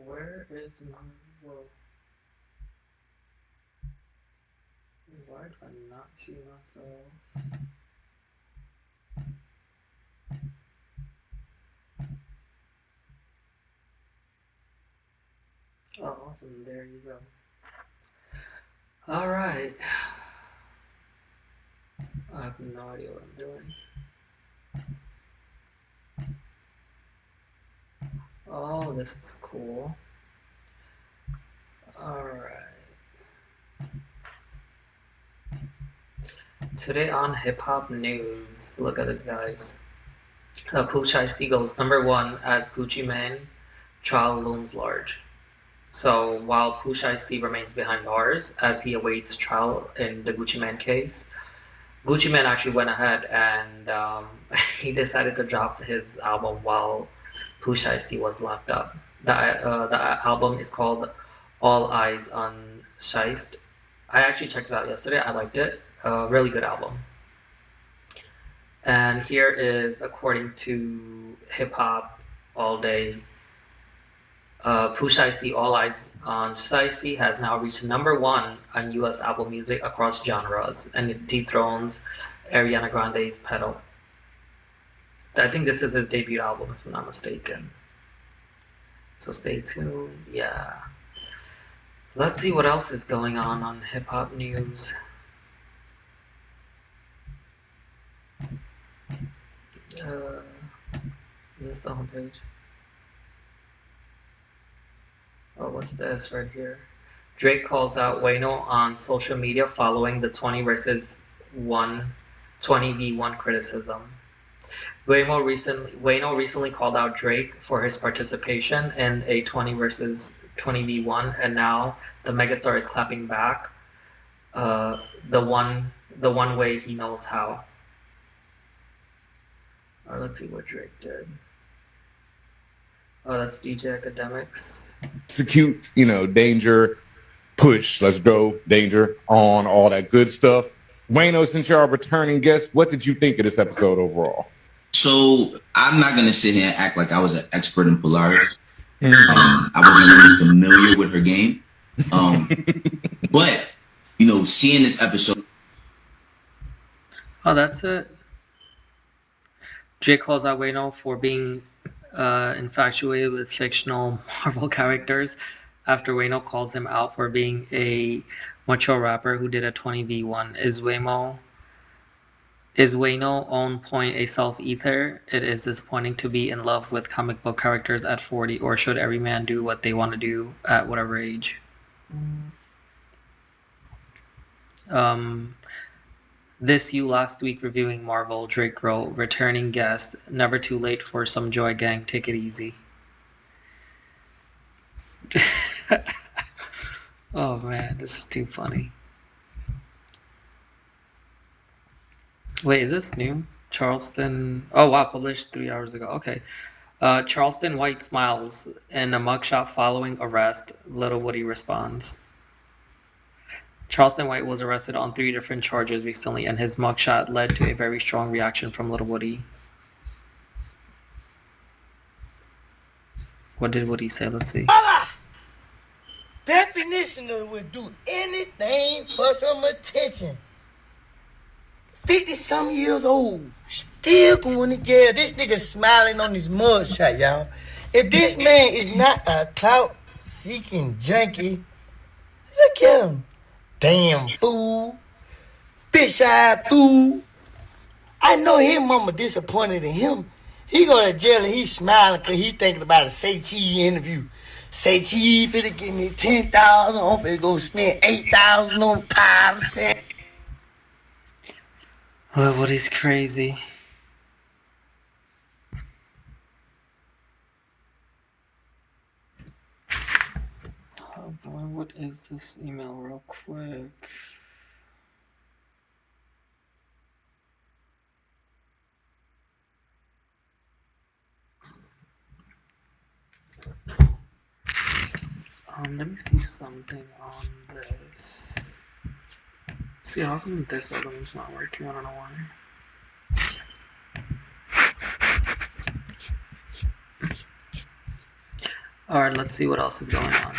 Where is my... Whoa. Why do I not see myself? Oh, awesome. There you go. Alright. I have no idea what I'm doing. Oh, this is cool. Alright. Today on Hip Hop News, look at this, guys. Pooh Shiesty goes #1 as Gucci Mane. Trial looms large. So while Pooh Shiesty remains behind bars as he awaits trial in the Gucci Mane case, Gucci Mane actually went ahead and he decided to drop his album while Pooh Shiesty was locked up. The album is called All Eyes on Shiest. I actually checked it out yesterday. I liked it. Really good album. And here is, according to Hip Hop All Day, Pooh Shiesty, All Eyes on Shiesty has now reached #1 on US Apple Music across genres, and it dethrones Ariana Grande's Pedal. I think this is his debut album, if I'm not mistaken. So stay tuned. Yeah. Let's see what else is going on Hip Hop News. Is this the homepage? Oh, what's this right here? Drake calls out Wayno on social media following the 20v1 criticism. Wayno recently called out Drake for his participation in a 20v1, and now the megastar is clapping back. The one way he knows how. Alright, let's see what Drake did. Oh, that's DJ Academics. Execute, danger, push, let's go, danger, on, all that good stuff. Wayno, since you're our returning guest, what did you think of this episode overall? So I'm not gonna sit here and act like I was an expert in Polaris. I wasn't really familiar with her game. But seeing this episode. Oh, that's it. Drake calls out Wayno for being infatuated with fictional Marvel characters after Wayno calls him out for being a mature rapper who did a 20v1. Is Wayno on point a self-ether? It is disappointing to be in love with comic book characters at 40, or should every man do what they want to do at whatever age? This you last week reviewing Marvel, Drake wrote, returning guest, never too late for some joy, gang, take it easy. Oh man, this is too funny. Wait, is this new? Charleston, oh wow, published 3 hours ago, okay. Charleston White smiles in a mugshot following arrest, Little Woody responds. Charleston White was arrested on 3 different charges recently, and his mugshot led to a very strong reaction from Little Woody. What did Woody say? Let's see. Definition of would do anything for some attention. 50-some years old, still going to jail. This nigga smiling on his mugshot, y'all. If this man is not a clout-seeking junkie, look at him. Damn fool. Bitch-eyed fool. I know his mama disappointed in him. He go to jail and he smiling because he thinking about a Say Cheese interview. Say Cheese finna give me 10,000. I'm finna go spend 8,000 on pie. Oh, Woody's crazy. Oh boy, what is this email real quick? Let me see something on this. See, how come this item's not working? I don't know why. Alright, let's see what else is going on.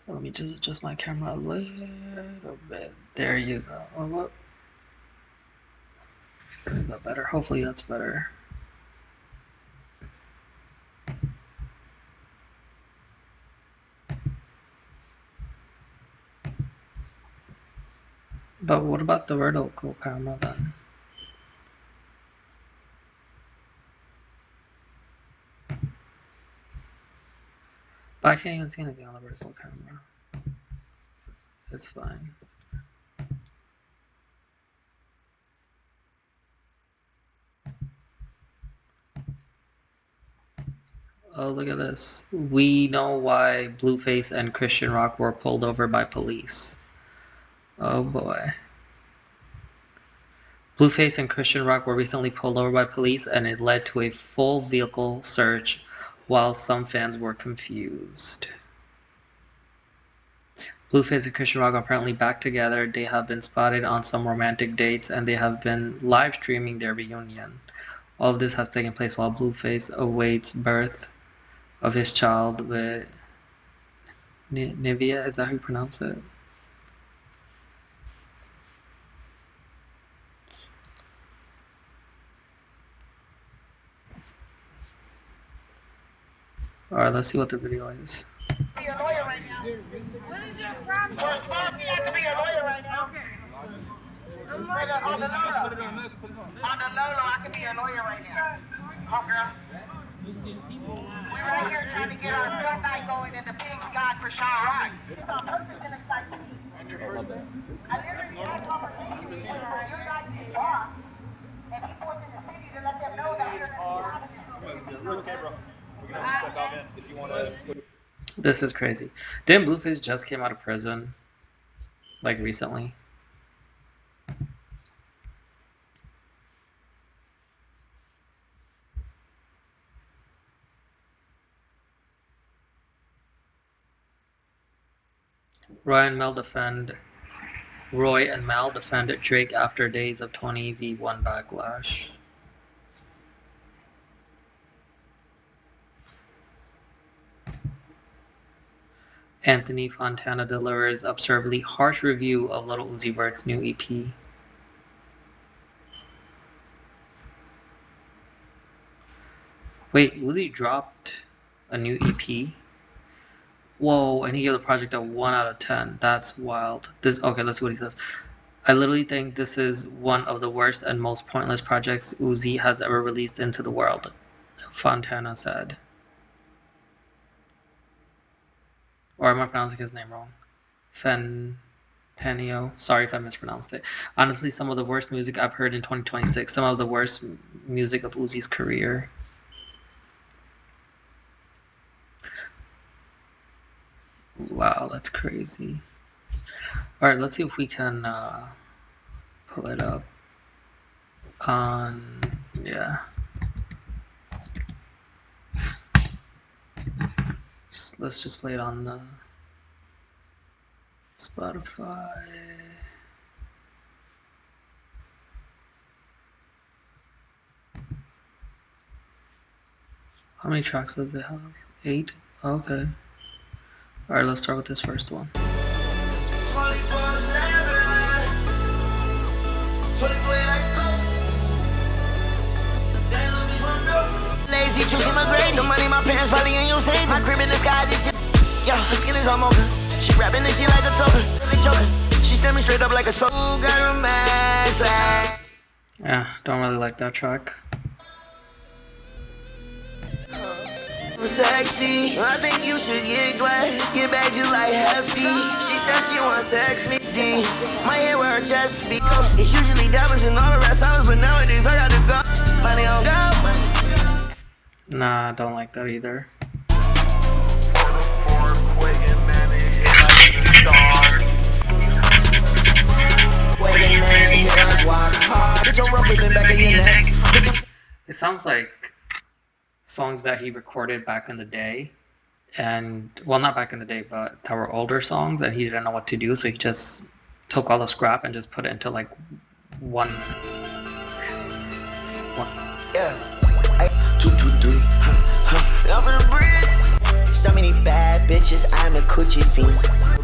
Let me just adjust my camera a little bit. There you go. Oh, what? Could have got better. Hopefully that's better. But what about the vertical camera then? But I can't even see anything on the vertical camera. It's fine. Oh, look at this. We know why Blueface and Christian Rock were pulled over by police. Oh boy. Blueface and Christian Rock were recently pulled over by police, and it led to a full vehicle search while some fans were confused. Blueface and Christian Rock are apparently back together. They have been spotted on some romantic dates, and they have been live streaming their reunion. All of this has taken place while Blueface awaits birth of his child with Nivea. Is that how you pronounce it? Alright, let's see what the video is. Be a lawyer right now. What is your problem? For a small fee, I can be a lawyer right now. Okay. On the Lolo, I can be a lawyer right now. Oh, girl. We're right here trying to get our film night going in the pink god for Sean Rock. It's on purpose and it's like me. I literally had a conversation with you guys in bar, and he forced in the city to let them know that we're going to be having this. This is crazy. Didn't Blueface just came out of prison? Like recently? Roy and Mel defend Drake after days of 20v1 backlash. Anthony Fontana delivers absurdly harsh review of Lil Uzi Vert's new EP. Wait, Uzi dropped a new EP? Whoa, and he gave the project a 1 out of 10. That's wild. Okay, let's see what he says. I literally think this is one of the worst and most pointless projects Uzi has ever released into the world, Fontana said. Or am I pronouncing his name wrong? Fentanio. Sorry if I mispronounced it. Honestly, some of the worst music I've heard in 2026. Some of the worst music of Uzi's career. Wow, that's crazy. Alright, let's see if we can pull it up on, yeah. Let's just play it on the Spotify. How many tracks does it have? 8? Okay. Alright, let's start with this first one. Lazy, choosing my grade. No money, my parents probably ain't your saving. My crib in the sky, this shit. Yo, her skin is all mocha. She rapping this shit like a token. Really choking. She staring me straight up like a soul. Got a mask. Yeah, don't really like that track. Sexy, I think you should get glad. Get back just like Hefty. She said she wants sex me. D. My hair where her chest be. It's usually diamonds and all the rest. But nowadays I got to go. Money on go. Nah, don't like that either. It sounds like songs that he recorded back in the day, and well, not back in the day, but that were older songs, and he didn't know what to do, so he just took all the scrap and just put it into like one Yeah. 2, 2, 3. Over the bridge. So many bad bitches, I'm a coochie fiend.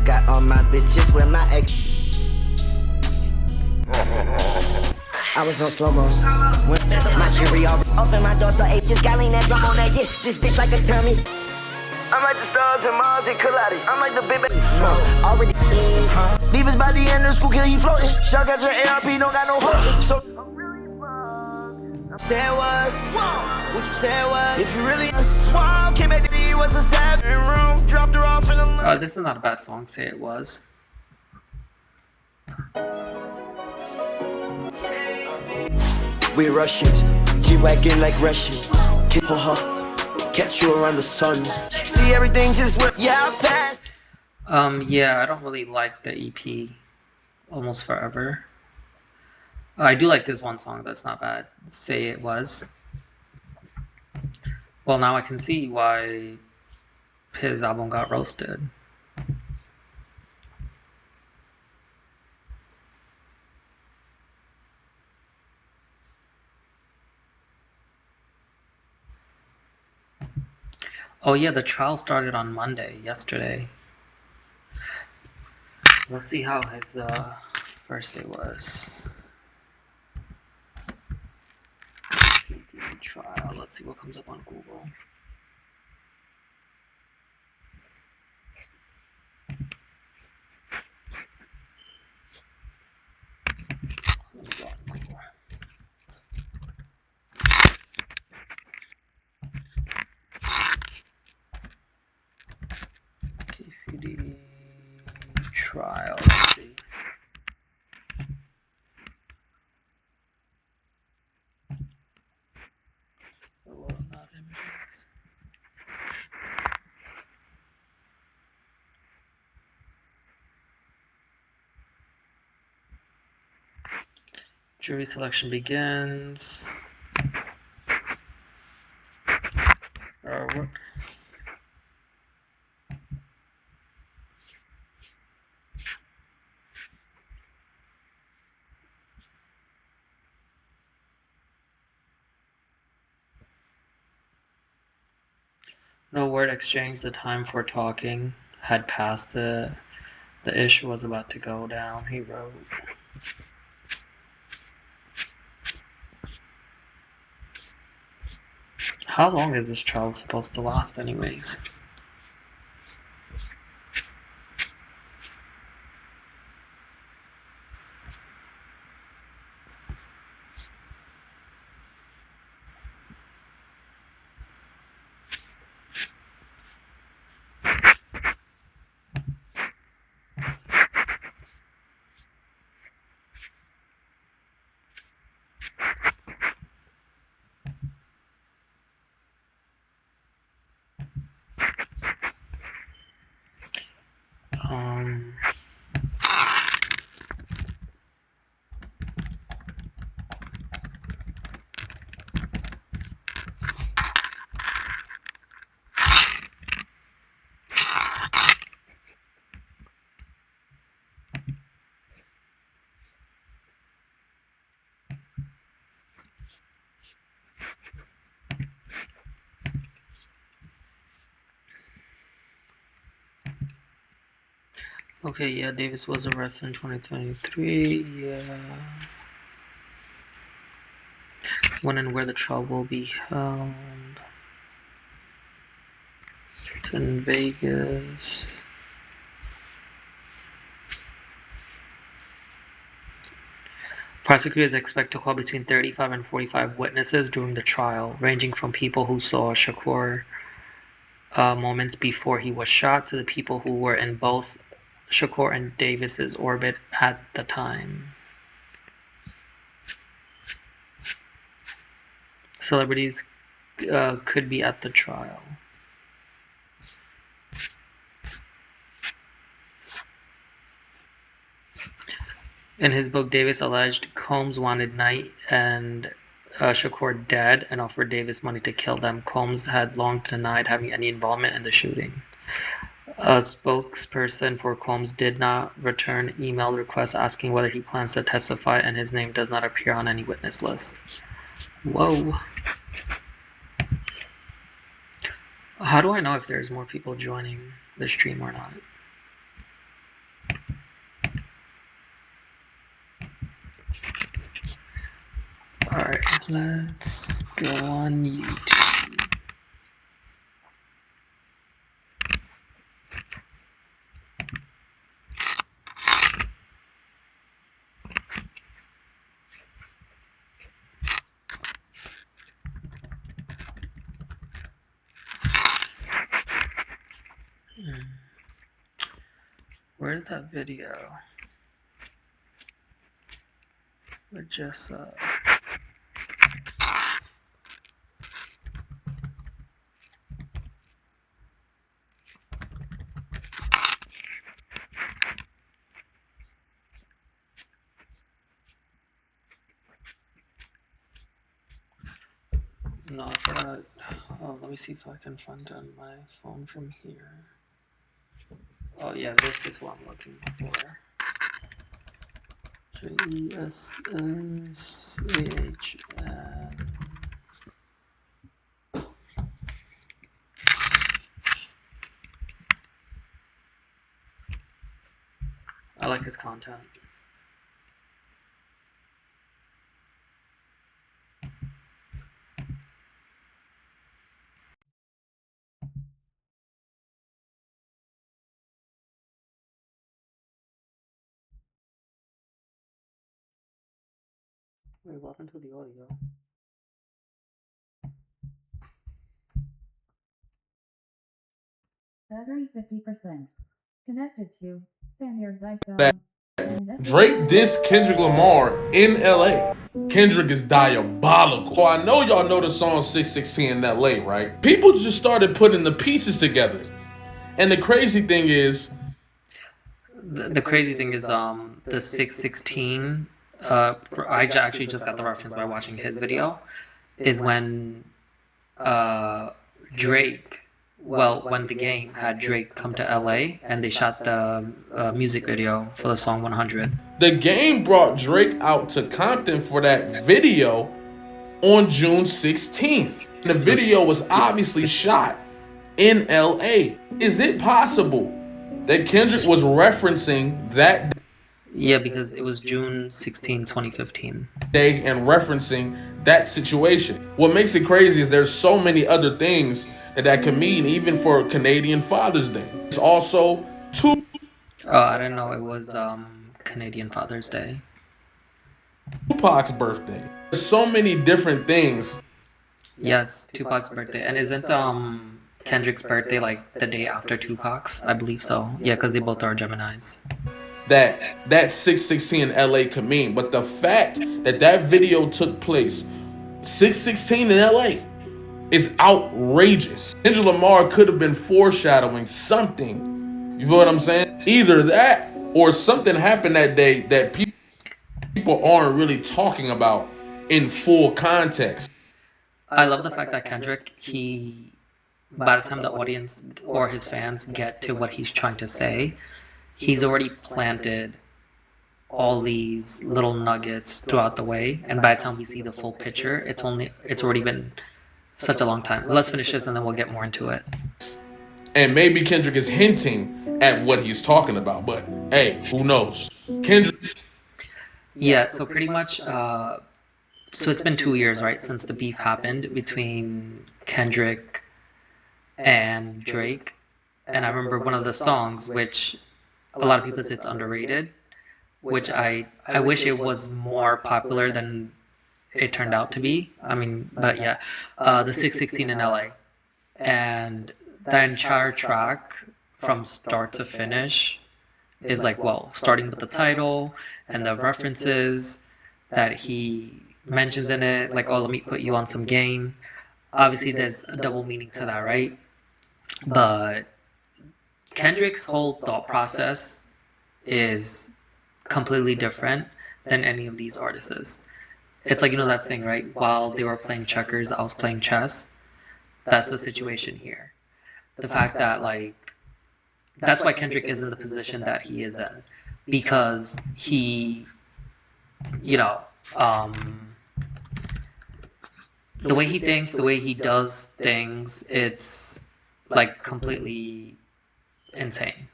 Got all my bitches with my ex. I was on slow-mo. When my jury all open my door, so hey, just got lean that drum on that. Yeah, this bitch like a tummy. I'm like the stars and Mars and Kaladi. I'm like the big already. Divas by the end of school, kill you floating. Shout out your ARP, don't got no hope. So say it was. What you say it was? If you really swung, came back to me, was a 7 room. Dropped her off in the This is not a bad song. Say It Was. We rush it, G-Wagon like Russian. Keep her, catch you around the sun. See everything just went, yeah, I passed. Yeah, I don't really like the EP, Almost Forever. I do like this one song. That's not bad. Say It Was. Well, now I can see why his album got roasted. Oh yeah, the trial started on Monday, yesterday. Let's see how his first day was. Trial. Let's see what comes up on Google. KFUD trial. Let's see. Oh, not images. Jury selection begins. Whoops. No word exchanged. The time for talking had passed. The issue was about to go down, he wrote. How long is this trial supposed to last anyways? Okay, yeah, Davis was arrested in 2023. Yeah. When and where the trial will be held. It's in Vegas. Prosecutors expect to call between 35 and 45 witnesses during the trial, ranging from people who saw Shakur moments before he was shot to the people who were in both Shakur and Davis's orbit at the time. Celebrities could be at the trial. In his book, Davis alleged Combs wanted Knight and Shakur dead and offered Davis money to kill them. Combs had long denied having any involvement in the shooting. A spokesperson for Combs did not return email requests asking whether he plans to testify, and his name does not appear on any witness list. Whoa. How do I know if there's more people joining the stream or not? Alright, let's go on YouTube. Where did that video with just no, I forgot. Oh, let me see if I can find it on my phone from here. Oh yeah, this is what I'm looking for. JESSAHN. I like his content. Wait, welcome to the audio. Battery 50%. Connected to Samir's iPhone. Drake dissed Kendrick Lamar in LA. Kendrick is diabolical. So I know y'all know the song 616 in LA, right? People just started putting the pieces together. And the crazy thing is, The crazy thing is, the 616. I actually just got the reference by watching his video. Is when Drake, when the game had Drake come to LA and they shot the music video for the song 100. the game brought Drake out to Compton for that video on June 16th. The video was obviously shot in LA. Is it possible that Kendrick was referencing that Yeah, because it was June 16, 2015. day and referencing that situation? What makes it crazy is there's so many other things that could mean, even for Canadian Father's Day. It's also Oh, I didn't know it was Canadian Father's Day. Tupac's birthday. There's so many different things Yes, Tupac's birthday. And isn't Kendrick's birthday like the day after Tupac's? I believe so. Yeah, because they both are Geminis. that 616 in LA could mean. But the fact that video took place 616 in LA is outrageous. Kendrick Lamar could have been foreshadowing something. You feel what I'm saying? Either that or something happened that day that people aren't really talking about in full context. I love the fact that Kendrick, by the time the audience or his fans get to what he's trying to say, he's already planted all these little nuggets throughout the way, and by the time we see the full picture, it's already been such a long time. Let's finish this and then we'll get more into it. And maybe Kendrick is hinting at what he's talking about, but hey, who knows? Kendrick. Yeah, so pretty much, so it's been 2 years, right, since the beef happened between Kendrick and Drake. And I remember one of the songs, which a lot of people say it's underrated, which I wish it was more popular than it turned out to be. I mean, but yeah, the 616 in LA. And the entire track from start to finish is like, well, starting with the title and the references that he mentions in it, like, oh, let me put you on some game. Obviously, there's a double meaning to that, right? But Kendrick's whole thought process is completely different than any of these artists. It's like, you know that saying, right? While they were playing checkers, I was playing chess. That's the situation here. The fact that, like, that's why Kendrick is in the position that he is in. Because he, you know, the way he thinks, the way he does things, it's like completely insane.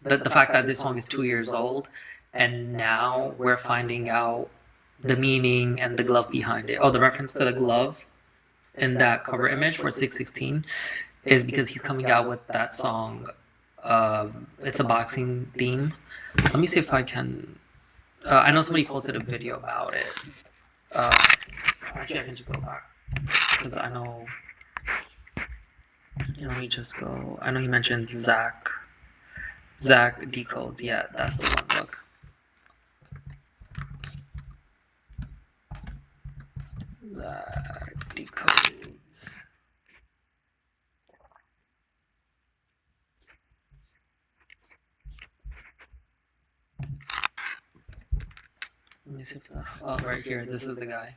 The fact that this song is 2 years old and now we're finding out the meaning and the glove behind it. Oh, the reference to the glove in that cover image for 616 is because he's coming out with that song. It's a boxing theme. Let me see if I can. I know somebody posted a video about it. Actually, I can just go back because I know. Let me just go. I know he mentions Zach. Zach Decodes. Yeah, that's the one. Look. Zach Decodes. Let me see if that. Oh, right here. This is the guy.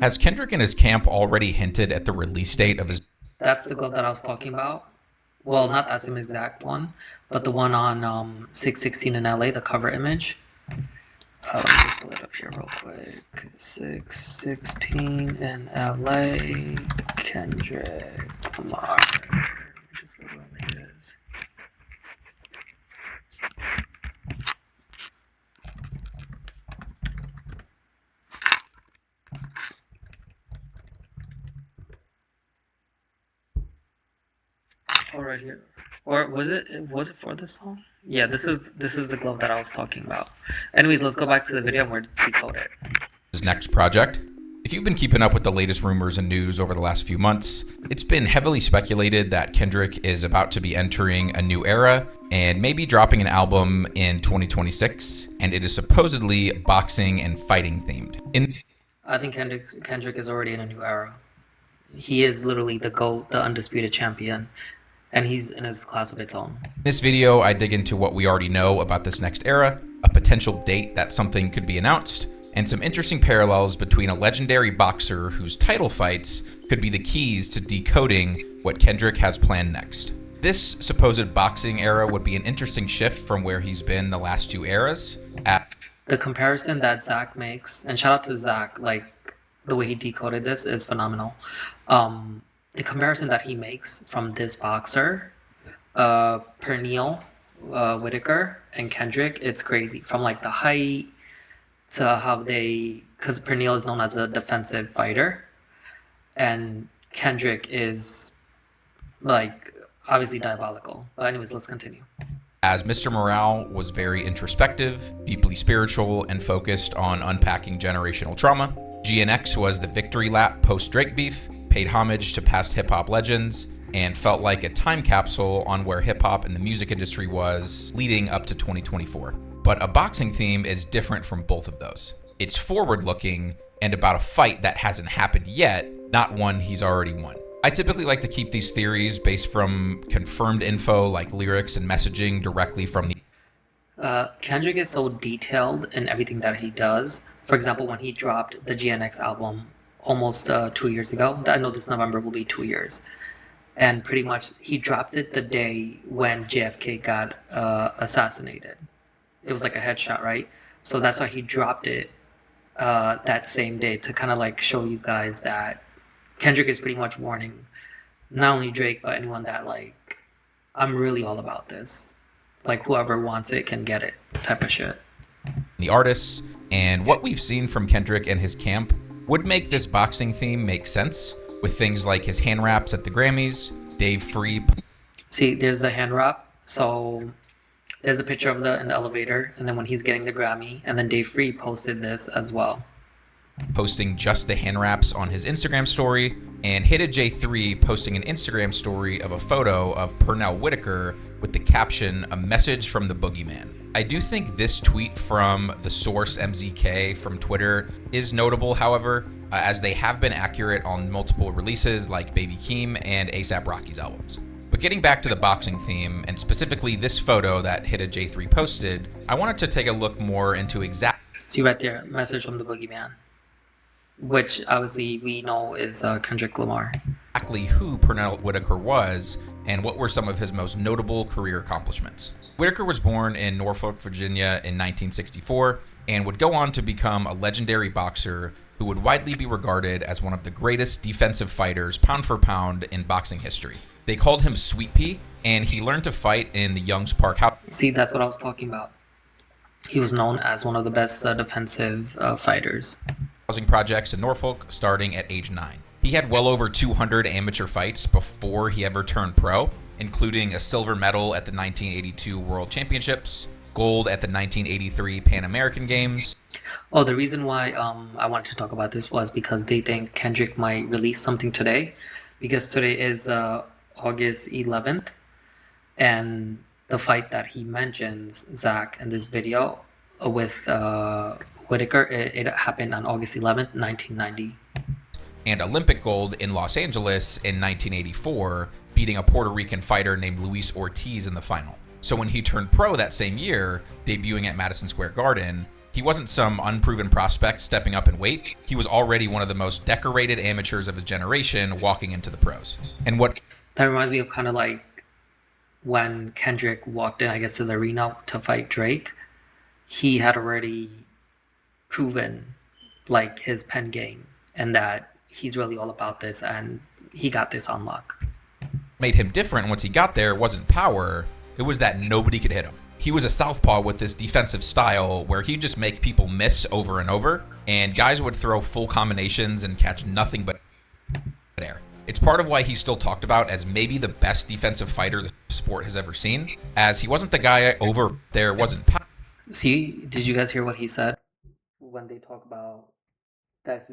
Has Kendrick and his camp already hinted at the release date of his... That's the glove that I was talking about. Well, not that same exact one, but the one on 616 in LA, the cover image. Let me just pull it up here real quick. 616 in LA, Kendrick Lamar. Just go to images. Oh, right here. Or was it for this song? Yeah, this is the glove that I was talking about. Anyways, let's go back to the video and we'll decode it. His next project? If you've been keeping up with the latest rumors and news over the last few months, it's been heavily speculated that Kendrick is about to be entering a new era and maybe dropping an album in 2026, and it is supposedly boxing and fighting themed. I think Kendrick is already in a new era. He is literally the GOAT, the undisputed champion. And he's in his class of its own. In this video, I dig into what we already know about this next era, a potential date that something could be announced, and some interesting parallels between a legendary boxer whose title fights could be the keys to decoding what Kendrick has planned next. This supposed boxing era would be an interesting shift from where he's been the last two eras. The comparison that Zach makes, and shout out to Zach, like the way he decoded this is phenomenal. The comparison that he makes from this boxer, Pernell Whitaker and Kendrick, it's crazy. From like the height to how because Pernell is known as a defensive fighter, and Kendrick is like obviously diabolical. But anyways, let's continue. As Mr. Morale was very introspective, deeply spiritual, and focused on unpacking generational trauma, GNX was the victory lap post-Drake beef, paid homage to past hip-hop legends, and felt like a time capsule on where hip-hop and the music industry was leading up to 2024. But a boxing theme is different from both of those. It's forward-looking and about a fight that hasn't happened yet, not one he's already won. I typically like to keep these theories based from confirmed info like lyrics and messaging directly from the... Kendrick is so detailed in everything that he does. For example, when he dropped the GNX album almost 2 years ago. I know this November will be 2 years. And pretty much he dropped it the day when JFK got assassinated. It was like a headshot, right? So that's why he dropped it that same day to kind of like show you guys that Kendrick is pretty much warning not only Drake, but anyone that like, I'm really all about this. Like whoever wants it can get it type of shit. The artists and what we've seen from Kendrick and his camp would make this boxing theme make sense, with things like his hand wraps at the Grammys, Dave Free. See, there's the hand wrap. So there's a picture of in the elevator, and then when he's getting the Grammy, and then Dave Free posted this as well. Posting just the hand wraps on his Instagram story, and Hidda J3 posting an Instagram story of a photo of Pernell Whitaker with the caption, "A message from the boogeyman." I do think this tweet from the source MZK from Twitter is notable, however, as they have been accurate on multiple releases like Baby Keem and A$AP Rocky's albums. But getting back to the boxing theme, and specifically this photo that Hidda J3 posted, I wanted to take a look more into See right there, message from the boogeyman, which obviously we know is Kendrick Lamar. Exactly who Pernell Whitaker was and what were some of his most notable career accomplishments. Whitaker was born in Norfolk, Virginia in 1964 and would go on to become a legendary boxer who would widely be regarded as one of the greatest defensive fighters pound for pound in boxing history. They called him Sweet Pea, and he learned to fight in the Young's Park House. See, that's what I was talking about. He was known as one of the best defensive fighters. Housing projects in Norfolk starting at age 9. He had well over 200 amateur fights before he ever turned pro, including a silver medal at the 1982 World Championships, gold at the 1983 Pan American Games. Oh, the reason why I wanted to talk about this was because they think Kendrick might release something today, because today is August 11th, and the fight that he mentions, Zach, in this video with Whitaker, it happened on August 11th, 1990. And Olympic gold in Los Angeles in 1984, beating a Puerto Rican fighter named Luis Ortiz in the final. So when he turned pro that same year, debuting at Madison Square Garden, he wasn't some unproven prospect stepping up in weight. He was already one of the most decorated amateurs of his generation walking into the pros. And what that reminds me of kind of like when Kendrick walked in, I guess, to the arena to fight Drake. He had already proven like his pen game and that he's really all about this, and he got this on lock. Made him different once he got there wasn't power, it was that nobody could hit him. He was a southpaw with this defensive style where he'd just make people miss over and over, and guys would throw full combinations and catch nothing but air. It's part of why he's still talked about as maybe the best defensive fighter the sport has ever seen, as he wasn't the guy over there wasn't power. See, did you guys hear what he said? When they talk about that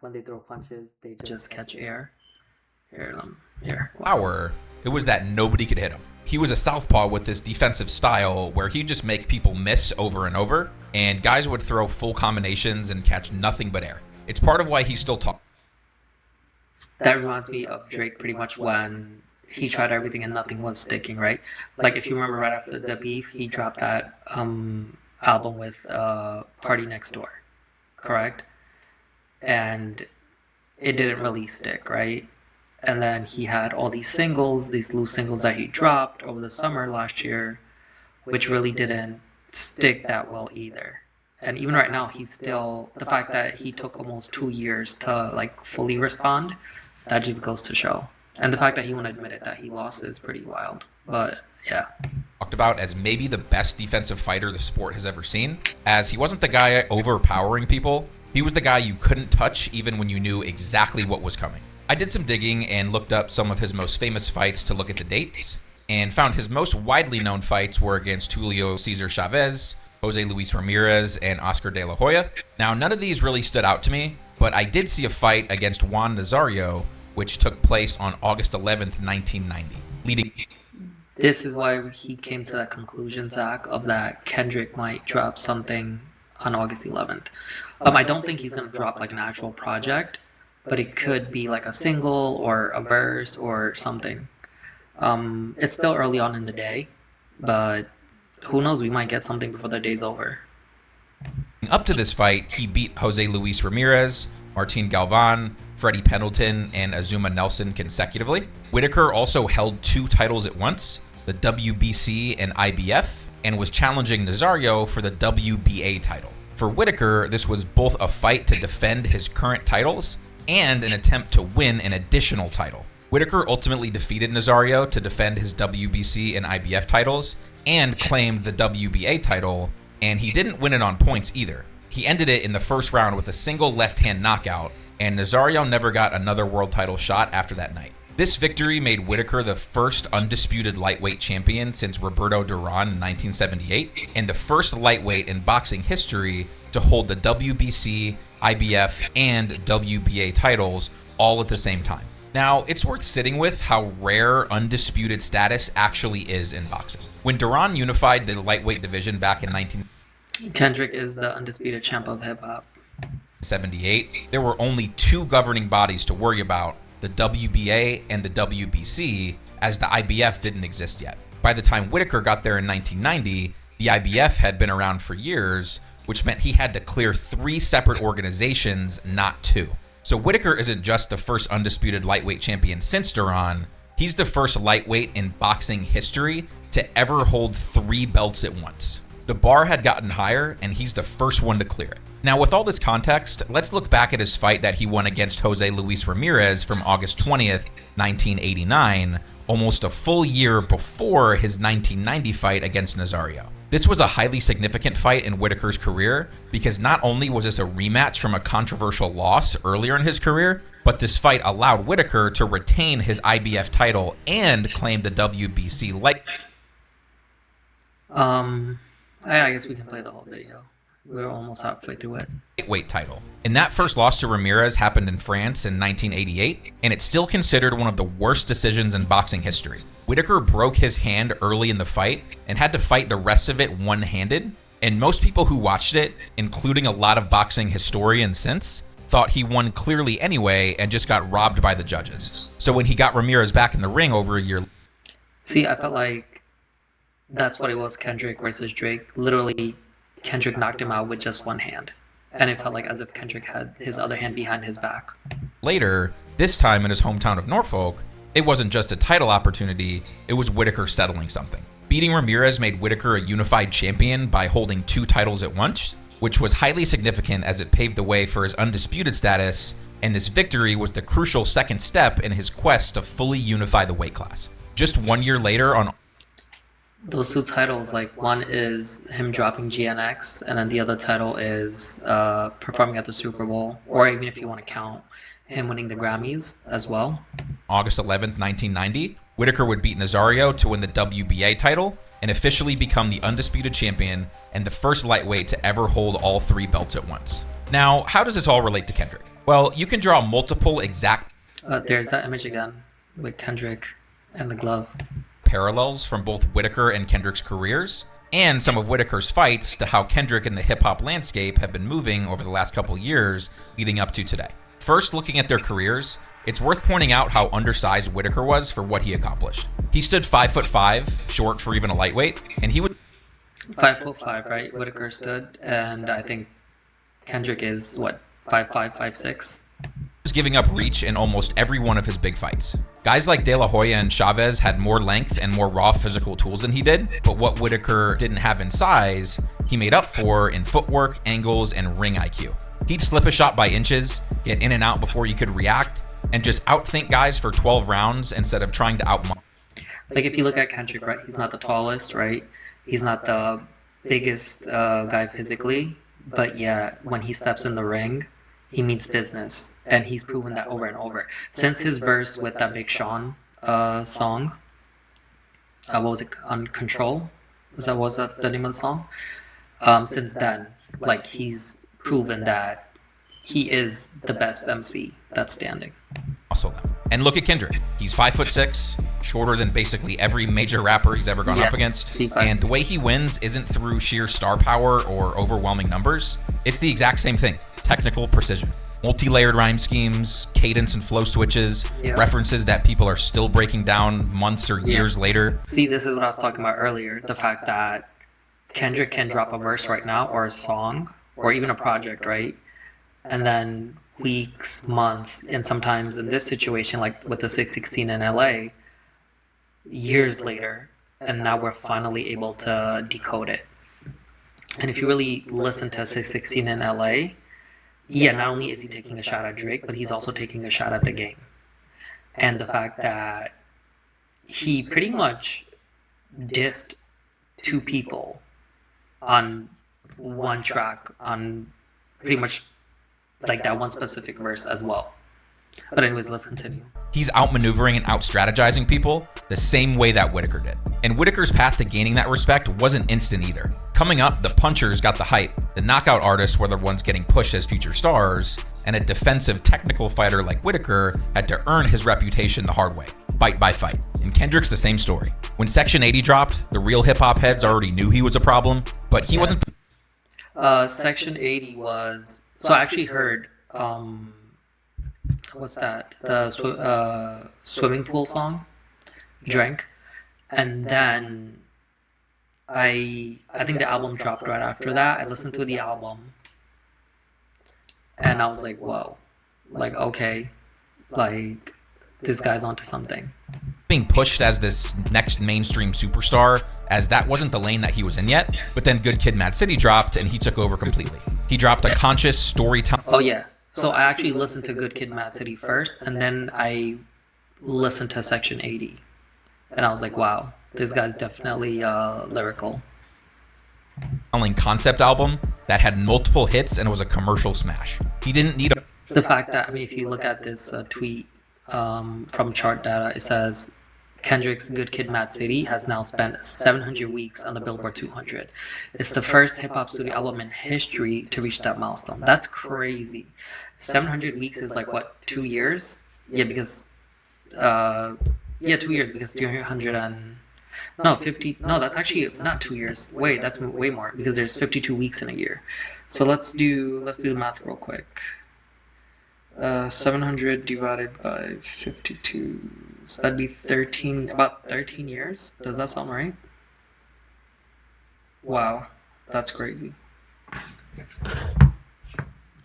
when they throw punches, they just catch air. Here. Power, it was that nobody could hit him. He was a southpaw with this defensive style where he'd just make people miss over and over, and guys would throw full combinations and catch nothing but air. It's part of why he's still talked. That reminds me of Drake pretty much when he tried everything and nothing was sticking, right? Like if you remember right after the beef, he dropped that album with Party Next Door, correct? And it didn't really stick, right? And then he had all these singles, these loose singles that he dropped over the summer last year, which really didn't stick that well either. And even right now, he's still, the fact that he took almost 2 years to like fully respond, that just goes to show. And the fact that he won't admit it that he lost is pretty wild. But yeah. Talked about as maybe the best defensive fighter the sport has ever seen, as he wasn't the guy overpowering people. He was the guy you couldn't touch even when you knew exactly what was coming. I did some digging and looked up some of his most famous fights to look at the dates, and found his most widely known fights were against Julio Cesar Chavez, Jose Luis Ramirez, and Oscar De La Hoya. Now, none of these really stood out to me, but I did see a fight against Juan Nazario, which took place on August 11th, 1990. This is why he came to that conclusion, Zach, of that Kendrick might drop something on August 11th. I don't think he's going to drop like an actual project, but it could be like a single or a verse or something. It's still early on in the day, but who knows, we might get something before the day's over. Up to this fight, he beat Jose Luis Ramirez, Martin Galvan, Freddie Pendleton, and Azuma Nelson consecutively. Whitaker also held 2 titles at once, the WBC and IBF, and was challenging Nazario for the WBA title. For Whitaker, this was both a fight to defend his current titles and an attempt to win an additional title. Whitaker ultimately defeated Nazario to defend his WBC and IBF titles and claimed the WBA title, and he didn't win it on points either. He ended it in the first round with a single left-hand knockout, and Nazario never got another world title shot after that night. This victory made Whitaker the first undisputed lightweight champion since Roberto Duran in 1978, and the first lightweight in boxing history to hold the WBC, IBF, and WBA titles all at the same time. Now, it's worth sitting with how rare undisputed status actually is in boxing. When Duran unified the lightweight division back in Kendrick is the undisputed champ of hip-hop. 1978, there were only 2 governing bodies to worry about, the WBA and the WBC, as the IBF didn't exist yet. By the time Whitaker got there in 1990, the IBF had been around for years, which meant he had to clear 3 separate organizations, not 2. So Whitaker isn't just the first undisputed lightweight champion since Duran, he's the first lightweight in boxing history to ever hold 3 belts at once. The bar had gotten higher, and he's the first one to clear it. Now, with all this context, let's look back at his fight that he won against Jose Luis Ramirez from August 20th, 1989, almost a full year before his 1990 fight against Nazario. This was a highly significant fight in Whittaker's career because not only was this a rematch from a controversial loss earlier in his career, but this fight allowed Whittaker to retain his IBF title and claim the WBC light. I guess we can play the whole video. We're almost halfway through it. Lightweight title. And that first loss to Ramirez happened in France in 1988, and it's still considered one of the worst decisions in boxing history. Whittaker broke his hand early in the fight and had to fight the rest of it one-handed, and most people who watched it, including a lot of boxing historians since, thought he won clearly anyway and just got robbed by the judges. So when he got Ramirez back in the ring over a year... See, I felt like that's what it was, Kendrick versus Drake. Literally, Kendrick knocked him out with just one hand. And it felt like as if Kendrick had his other hand behind his back. Later, this time in his hometown of Norfolk, it wasn't just a title opportunity, it was Whittaker settling something. Beating Ramirez made Whittaker a unified champion by holding 2 titles at once, which was highly significant as it paved the way for his undisputed status, and this victory was the crucial second step in his quest to fully unify the weight class. Just 1 year later on... Those 2 titles, like one is him dropping GNX, and then the other title is performing at the Super Bowl, or even if you want to count him winning the Grammys as well. August 11th, 1990, Whittaker would beat Nazario to win the WBA title and officially become the undisputed champion and the first lightweight to ever hold all 3 belts at once. Now, how does this all relate to Kendrick? Well, you can draw multiple exact... There's that image again with Kendrick and the glove. Parallels from both Whittaker and Kendrick's careers, and some of Whittaker's fights to how Kendrick and the hip-hop landscape have been moving over the last couple years leading up to today. First, looking at their careers, it's worth pointing out how undersized Whittaker was for what he accomplished. He stood 5'5", short for even a lightweight, and he would... 5'5", right? Whittaker stood, and I think Kendrick is, what, 5'5", 5'6"? Was giving up reach in almost every one of his big fights. Guys like De La Hoya and Chavez had more length and more raw physical tools than he did, but what Whittaker didn't have in size, he made up for in footwork, angles, and ring IQ. He'd slip a shot by inches, get in and out before you could react, and just outthink guys for 12 rounds instead of trying to outmuscle. Like if you look at Kendrick, right, he's not the tallest, right? He's not the biggest guy physically, but yeah, when he steps in the ring, he means business, and he's proven that over and over. Since his verse with that Big Sean song, what was it, Uncontrol? Was that the name of the song? Since then, like, he's proven that he is the best MC that's standing. And look at Kendrick. He's 5'6", shorter than basically every major rapper he's ever gone up against. And the way he wins isn't through sheer star power or overwhelming numbers. It's the exact same thing. Technical precision. Multi-layered rhyme schemes, cadence and flow switches, references that people are still breaking down months or years later. See, this is what I was talking about earlier. The fact that Kendrick can drop a verse right now, or a song, or even a project, right? And then weeks, months, and sometimes in this situation, like with the 616 in LA, years later, and now we're finally able to decode it. And if you really listen to 616 in LA, yeah, not only is he taking a shot at Drake, but he's also taking a shot at the game. And the fact that he pretty much dissed 2 people on one track, on pretty much like that one specific verse as well. But anyways, let's continue. He's outmaneuvering and out-strategizing people the same way that Whittaker did. And Whittaker's path to gaining that respect wasn't instant either. Coming up, the punchers got the hype, the knockout artists were the ones getting pushed as future stars, and a defensive technical fighter like Whittaker had to earn his reputation the hard way, fight by fight. And Kendrick's the same story. When Section 80 dropped, the real hip-hop heads already knew he was a problem, but he wasn't... Section 80 was... So I actually heard... what's that? The swimming pool song, Drink, and then I think the album dropped right after that. I listened to the album, and I was like, whoa, like okay, like this guy's onto something. Being pushed as this next mainstream superstar as that wasn't the lane that he was in yet. But then Good Kid, Mad City dropped, and he took over completely. He dropped a conscious storytelling. Oh yeah. So I actually listened to Good Kid, Mad City first, and then I listened to Section 80, and I was like, wow, this guy's definitely lyrical. Concept album that had multiple hits and was a commercial smash. He didn't need a... The fact that, I mean, if you look at this tweet from Chart Data, it says Kendrick's Good Kid, Mad City has now spent 700 weeks on the Billboard 200. It's the first hip-hop studio album in history to reach that milestone. That's crazy. 700 weeks is like, what, 2 years? Yeah, because... 2 years, because 300 and... No, 50... No, that's actually not 2 years. Wait, that's way more, because there's 52 weeks in a year. So let's do the math real quick. 700 divided by 52, so that'd be about 13 years. Does that sound right? Wow, that's crazy.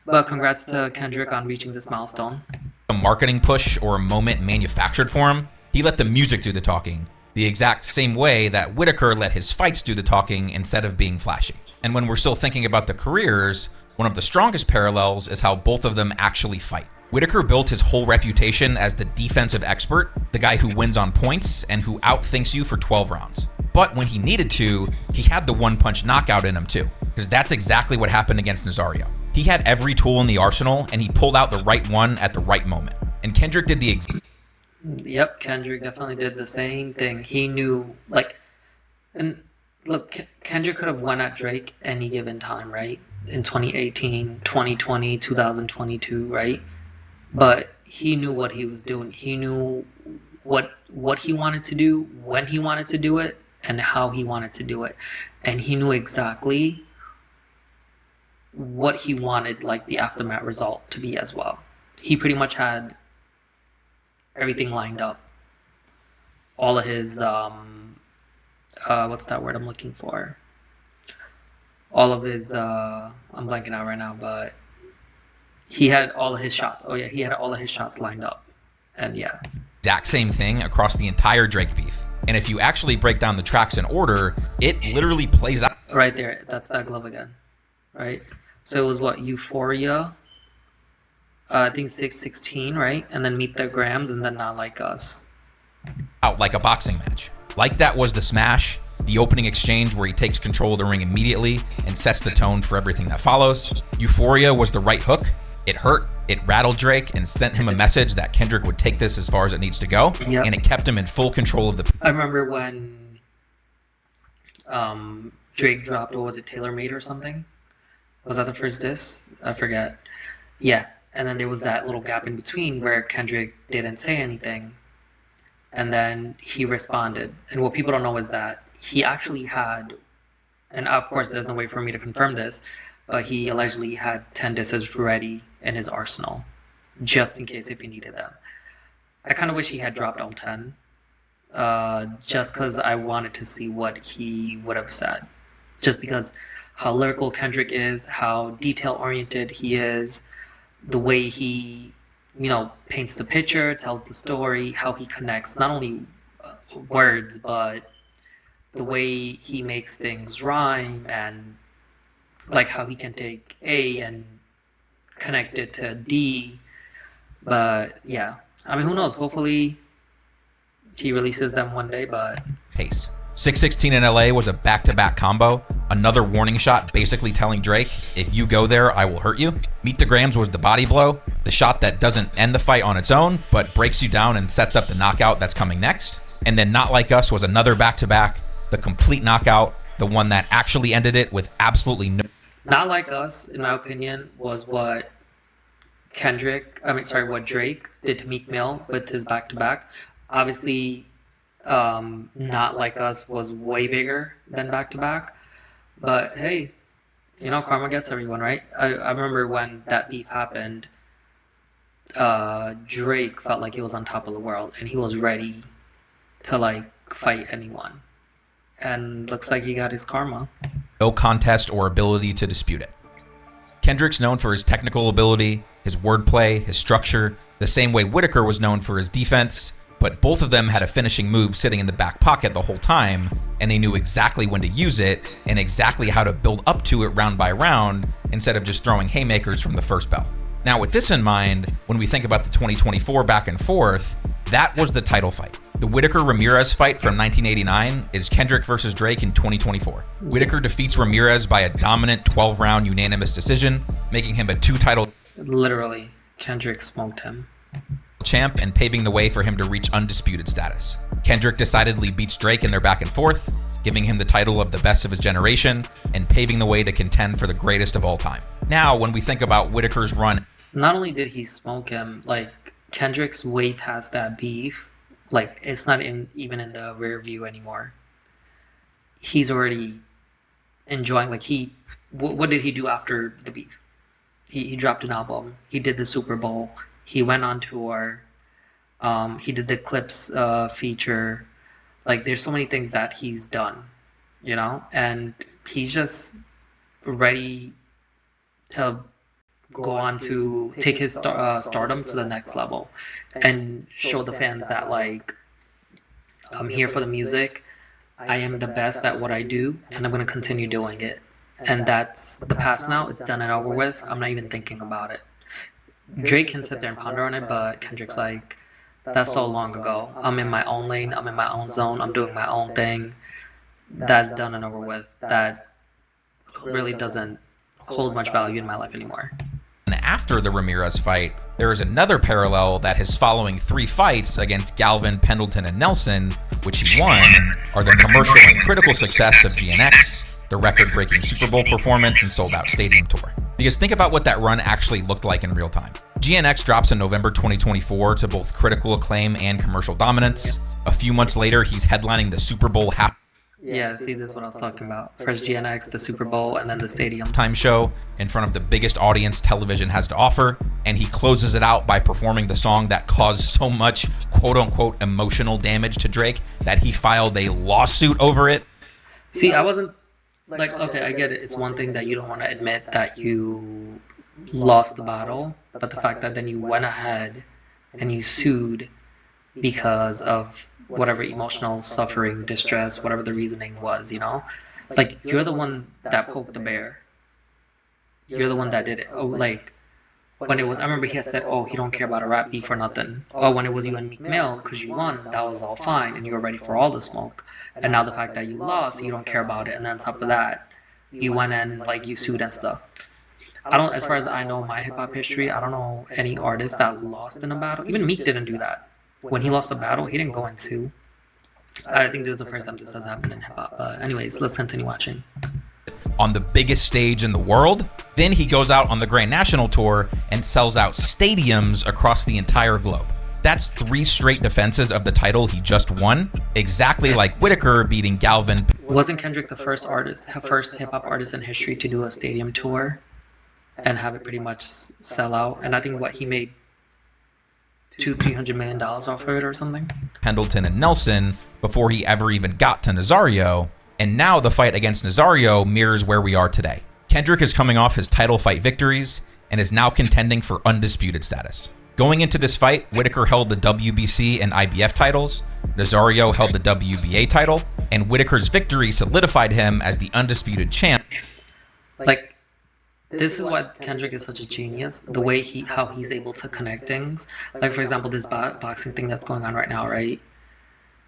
But congrats to Kendrick on reaching this milestone. A marketing push or a moment manufactured for him. He let the music do the talking, the exact same way that Whitaker let his fights do the talking instead of being flashy. And when we're still thinking about the careers, one of the strongest parallels is how both of them actually fight. Whitaker built his whole reputation as the defensive expert, the guy who wins on points and who outthinks you for 12 rounds. But when he needed to, he had the one-punch knockout in him too, because that's exactly what happened against Nazario. He had every tool in the arsenal, and he pulled out the right one at the right moment. And Kendrick did the exact... Yep, Kendrick definitely did the same thing. He knew, like... And look, Kendrick could have won at Drake any given time, right? In 2018, 2020, 2022, right? But he knew what he was doing. He knew what he wanted to do, when he wanted to do it, and how he wanted to do it. And he knew exactly what he wanted, like, the aftermath result to be as well. He pretty much had everything lined up. All of his, what's that word I'm looking for? All of his, I'm blanking out right now, but he had all of his shots. Oh yeah, he had all of his shots lined up. And yeah. Exact same thing across the entire Drake beef. And if you actually break down the tracks in order, it literally plays out. Right there, that's that glove again. Right? So it was what, Euphoria? I think 616, right? And then Meet the Grams, and then Not Like Us. Out like a boxing match. Like that was the smash, the opening exchange where he takes control of the ring immediately and sets the tone for everything that follows. Euphoria was the right hook. It hurt, it rattled Drake, and sent him a message that Kendrick would take this as far as it needs to go, yep. And it kept him in full control of the... I remember when Drake dropped, what was it, Tailor Made or something? Was that the first diss? I forget. Yeah, and then there was that little gap in between where Kendrick didn't say anything, and then he responded. And what people don't know is that he actually had, and of course there's no way for me to confirm this, but he allegedly had 10 disses ready in his arsenal, just in case if he needed them. I kind of wish he had dropped all 10, just because I wanted to see what he would have said. Just because how lyrical Kendrick is, how detail-oriented he is, the way he, paints the picture, tells the story, how he connects not only words, but the way he makes things rhyme, and like how he can take A and connect it to D. But yeah, I mean, who knows? Hopefully he releases them one day, but... Pace. 616 in LA was a back-to-back combo. Another warning shot basically telling Drake, if you go there, I will hurt you. Meet the Grams was the body blow, the shot that doesn't end the fight on its own, but breaks you down and sets up the knockout that's coming next. And then Not Like Us was another back-to-back, the complete knockout, the one that actually ended it with absolutely no... Not Like Us, in my opinion, was what what Drake did to Meek Mill with his back-to-back. Obviously, Not Like Us was way bigger than back-to-back. But hey, karma gets everyone, right? I remember when that beef happened, Drake felt like he was on top of the world, and he was ready to, fight anyone. And looks like he got his karma. No contest or ability to dispute it. Kendrick's known for his technical ability, his wordplay, his structure, the same way Whitaker was known for his defense, but both of them had a finishing move sitting in the back pocket the whole time, and they knew exactly when to use it and exactly how to build up to it round by round instead of just throwing haymakers from the first bell. Now, with this in mind, when we think about the 2024 back and forth, that was the title fight. The Whitaker-Ramirez fight from 1989 is Kendrick versus Drake in 2024. Whitaker defeats Ramirez by a dominant 12-round unanimous decision, making him a two-title Literally, Kendrick smoked him. champ and paving the way for him to reach undisputed status. Kendrick decidedly beats Drake in their back and forth, giving him the title of the best of his generation and paving the way to contend for the greatest of all time. Now, when we think about Whitaker's run, Not only did he smoke him, like, Kendrick's way past that beef. Like, it's not even in the rear view anymore. He's already enjoying, like, what did he do after the beef? He dropped an album. He did the Super Bowl. He went on tour. He did the Clips feature. Like, there's so many things that he's done, you know? And he's just ready to go on to take his stardom to the next level and show the fans that, like, I'm here for the music. I am the best at what I do, and I'm going to continue doing it. And that's the past now. It's done and over with. I'm not even thinking about it. Drake can sit there and ponder on it, but Kendrick's like, that's so long ago. I'm in my own lane. I'm in my own zone. I'm doing my own thing. That's done and over with. That really doesn't hold much value in my life anymore. and after the Ramirez fight, there is another parallel that his following 3 fights against Galvin, Pendleton, and Nelson, which he won, are the commercial and critical success of GNX, the record-breaking Super Bowl performance, and sold-out stadium tour. Because think about what that run actually looked like in real time. GNX drops in November 2024 to both critical acclaim and commercial dominance. A few months later, he's headlining the Super Bowl Yeah, see, this is what I was talking about. First GNX, the Super Bowl, and then the stadium time show in front of the biggest audience television has to offer, and he closes it out by performing the song that caused so much quote-unquote emotional damage to Drake that he filed a lawsuit over it. See, I wasn't like, okay, I get it. It's one thing that you don't want to admit that you lost the battle, but the fact that then you went ahead and you sued because of whatever emotional suffering, distress, whatever the reasoning was, you know? Like, you're the one that poked the bear. You're the one that did it. Oh, like, when it was, I remember he had said, oh, he don't care about a rap beef or nothing. Oh, when it was you and Meek Mill, because you won, that was all fine, and you were ready for all the smoke. And now the fact that you lost, you don't care about it, and then on top of that, you went and, like, you sued and stuff. I don't, as far as I know my hip-hop history, I don't know any artist that lost in a battle. Even Meek didn't do that. When he lost a battle, he didn't go and sue. I think this is the first time this has happened in hip-hop. Anyways, let's continue watching. On the biggest stage in the world, then he goes out on the Grand National Tour and sells out stadiums across the entire globe. That's 3 straight defenses of the title he just won, exactly like Whitaker beating Galvin. Wasn't Kendrick the first hip-hop artist in history to do a stadium tour and have it pretty much sell out? And I think what he made $200-300 million off of it or something. Pendleton and Nelson before he ever even got to Nazario, and now the fight against Nazario mirrors where we are today. Kendrick is coming off his title fight victories and is now contending for undisputed status. Going into this fight, Whitaker held the WBC and IBF titles, Nazario held the WBA title, and Whitaker's victory solidified him as the undisputed champ. Like, this is why Kendrick is such a genius, the way how he's able to connect things. Like, for example, this boxing thing that's going on right now, right?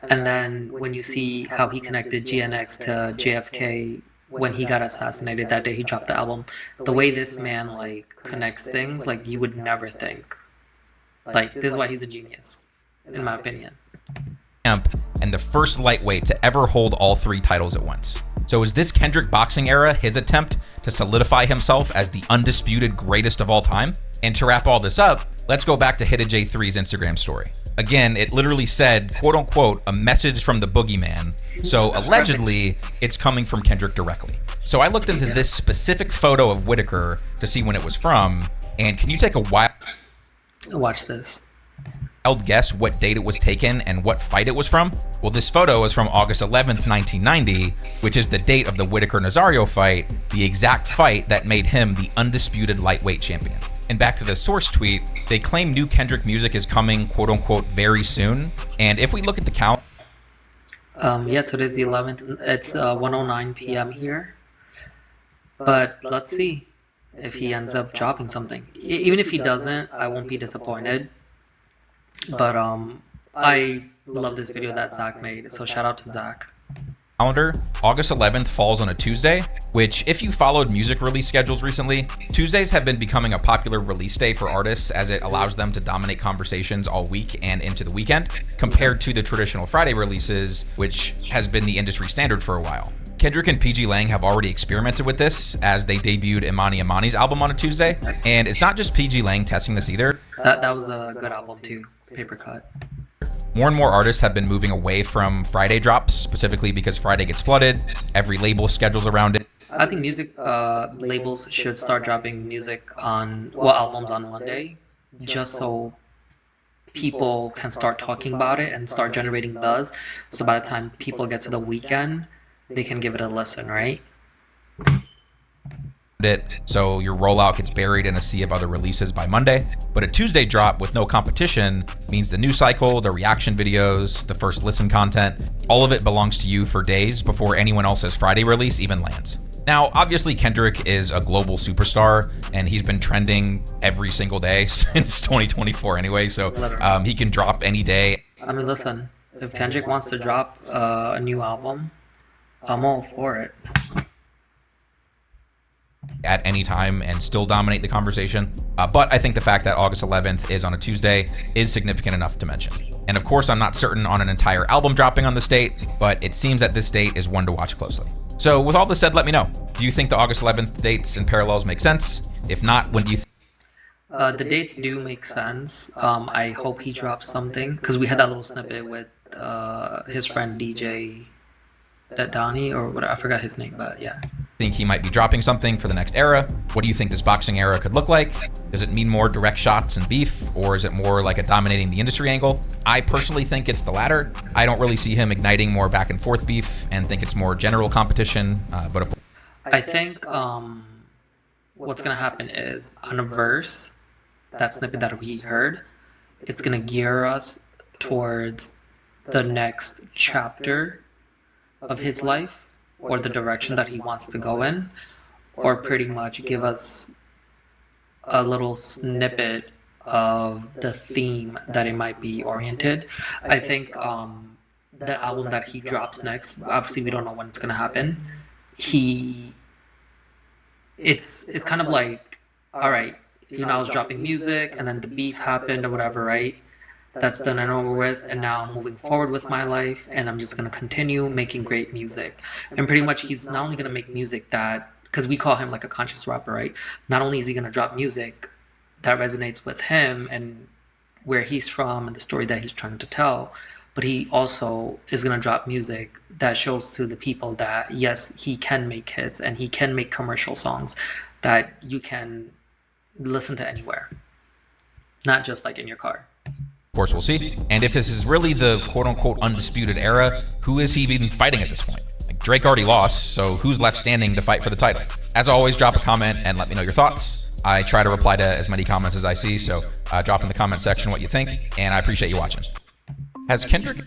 And then when you see how he connected GNX to JFK when he got assassinated that day he dropped the album, the way this man, like, connects things, like, you would never think. Like, this is why he's a genius, in my opinion. And the first lightweight to ever hold all 3 titles at once. So is this Kendrick boxing era his attempt to solidify himself as the undisputed greatest of all time? And to wrap all this up, let's go back to Hidda J3's Instagram story. Again, it literally said, quote unquote, a message from the boogeyman. So allegedly, it's coming from Kendrick directly. So I looked into this specific photo of Whitaker to see when it was from. And can you take a while? Watch this. Guess what date it was taken and what fight it was from? Well, this photo is from August 11th, 1990, which is the date of the Whitaker-Nazario fight, the exact fight that made him the undisputed lightweight champion. And back to the source tweet, they claim new Kendrick music is coming, quote unquote, very soon. And if we look at the count, yeah, today's the 11th. It's 1:09 p.m. here. But let's see if he ends up dropping something. Even if he doesn't, I won't be disappointed. But I love this video that Zach made, so shout out to Zach. calendar, August 11th falls on a Tuesday, which if you followed music release schedules recently, Tuesdays have been becoming a popular release day for artists as it allows them to dominate conversations all week and into the weekend, compared to the traditional Friday releases, which has been the industry standard for a while. Kendrick and PG Lang have already experimented with this as they debuted Imani Imani's album on a Tuesday, and it's not just PG Lang testing this either. That was a good album too, Paper Cut. More and more artists have been moving away from Friday drops, specifically because Friday gets flooded, every label schedules around it. I think music labels should start dropping music on, well, albums on Monday, just so people can start talking about it and start generating buzz. So by the time people get to the weekend, they can give it a listen, right? So your rollout gets buried in a sea of other releases by Monday. But a Tuesday drop with no competition means the news cycle, the reaction videos, the first listen content, all of it belongs to you for days before anyone else's Friday release even lands. Now, obviously Kendrick is a global superstar and he's been trending every single day since 2024 anyway, so he can drop any day. I mean, listen, if Kendrick wants to drop a new album, I'm all for it. At any time and still dominate the conversation. But I think the fact that August 11th is on a Tuesday is significant enough to mention. And of course, I'm not certain on an entire album dropping on this date, but it seems that this date is one to watch closely. So with all this said, let me know. Do you think the August 11th dates and parallels make sense? If not, when do you the dates do make sense. I hope he drops something, because we had that little snippet with his friend DJ Donnie, or whatever, I forgot his name, but yeah. think he might be dropping something for the next era? What do you think this boxing era could look like? Does it mean more direct shots and beef, or is it more like a dominating the industry angle? I personally think it's the latter. I don't really see him igniting more back and forth beef and think it's more general competition, but I think what's gonna happen is on a verse, that snippet that we heard, it's gonna gear us towards the next chapter of his life, or the direction that he wants to go in, or pretty much give us a little snippet of the theme that it might be oriented. I think the album that he drops next, obviously we don't know when it's gonna happen. It's kind of like, all right, I was dropping music and then the beef happened or whatever, right? That's done and over with, and now I'm moving forward with my life, and I'm just going to continue making great music. And pretty much he's not only going to make music that, because we call him like a conscious rapper, right? Not only is he going to drop music that resonates with him and where he's from and the story that he's trying to tell, but he also is going to drop music that shows to the people that, yes, he can make hits and he can make commercial songs that you can listen to anywhere, not just like in your car. Of course, we'll see. And if this is really the quote-unquote undisputed era, who is he even fighting at this point? Like, Drake already lost, so who's left standing to fight for the title? As always, drop a comment and let me know your thoughts. I try to reply to as many comments as I see, so drop in the comment section what you think, and I appreciate you watching. Has Kendrick?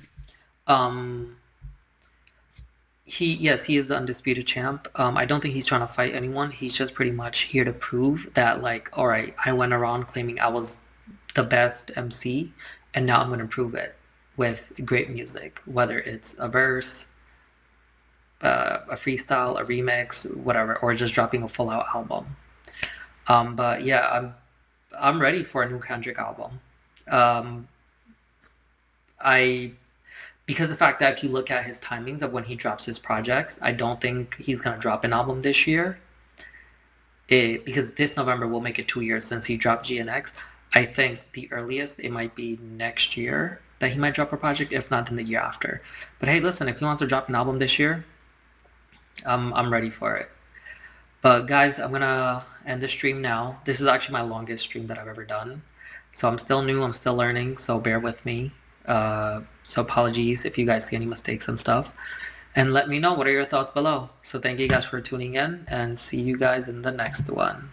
Yes, he is the undisputed champ. I don't think he's trying to fight anyone. He's just pretty much here to prove that, like, all right, I went around claiming I was the best MC, and now I'm going to prove it with great music, whether it's a verse, a freestyle, a remix, whatever, or just dropping a full-out album. But yeah, I'm ready for a new Kendrick album. Because the fact that if you look at his timings of when he drops his projects, I don't think he's going to drop an album this year. Because this November will make it 2 years since he dropped GNX. I think the earliest it might be next year that he might drop a project, if not then the year after. But hey, listen, if he wants to drop an album this year, I'm ready for it. But guys, I'm gonna end the stream now. This is actually my longest stream that I've ever done. So I'm still new, I'm still learning, so bear with me. So apologies if you guys see any mistakes and stuff. And let me know what are your thoughts below. So thank you guys for tuning in, and see you guys in the next one.